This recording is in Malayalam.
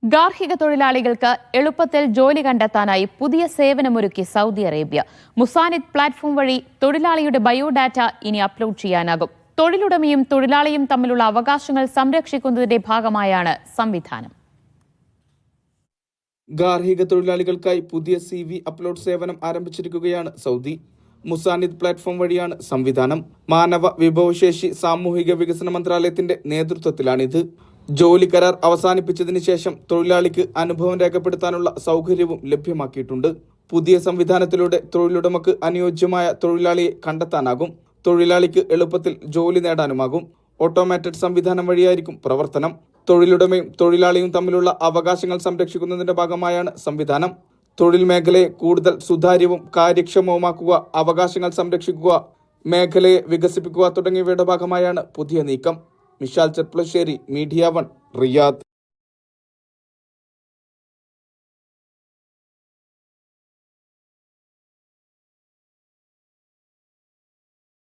ഗാർഹിക തൊഴിലാളികൾക്ക് എളുപ്പത്തിൽ ജോലി കണ്ടെത്താനായി പുതിയ സേവനമൊരുക്കി സൗദി അറേബ്യ. മുസാനിദ് പ്ലാറ്റ്ഫോം വഴി തൊഴിലാളിയുടെ ബയോഡാറ്റ ഇനി അപ്ലോഡ് ചെയ്യാനാകും. തൊഴിലുടമയും തൊഴിലാളിയും തമ്മിലുള്ള അവകാശങ്ങൾ സംരക്ഷിക്കുന്നതിന്റെ ഭാഗമായാണ് സംവിധാനം. ഗാർഹിക തൊഴിലാളികൾക്കായി പുതിയ CV അപ്ലോഡ് സേവനം ആരംഭിച്ചിരിക്കുകയാണ് സൗദി. മുസാനിദ് പ്ലാറ്റ്ഫോം വഴിയാണ് സംവിധാനം. മാനവ വിഭവശേഷി സാമൂഹിക വികസന മന്ത്രാലയത്തിന്റെ നേതൃത്വത്തിലാണിത്. ജോലി കരാർ അവസാനിപ്പിച്ചതിന് ശേഷം തൊഴിലാളിക്ക് അനുഭവം രേഖപ്പെടുത്താനുള്ള സൗകര്യവും ലഭ്യമാക്കിയിട്ടുണ്ട്. പുതിയ സംവിധാനത്തിലൂടെ തൊഴിലുടമക്ക് അനുയോജ്യമായ തൊഴിലാളിയെ കണ്ടെത്താനാകും. തൊഴിലാളിക്ക് എളുപ്പത്തിൽ ജോലി നേടാനുമാകും. ഓട്ടോമാറ്റഡ് സംവിധാനം വഴിയായിരിക്കും പ്രവർത്തനം. തൊഴിലുടമയും തൊഴിലാളിയും തമ്മിലുള്ള അവകാശങ്ങൾ സംരക്ഷിക്കുന്നതിന്റെ ഭാഗമായാണ് സംവിധാനം. തൊഴിൽ മേഖലയെ കൂടുതൽ സുതാര്യവും കാര്യക്ഷമവുമാക്കുക, അവകാശങ്ങൾ സംരക്ഷിക്കുക, മേഖലയെ വികസിപ്പിക്കുക തുടങ്ങിയവയുടെ ഭാഗമായാണ് പുതിയ നീക്കം. Mishal Cherpulassery, media 1, Riyadh.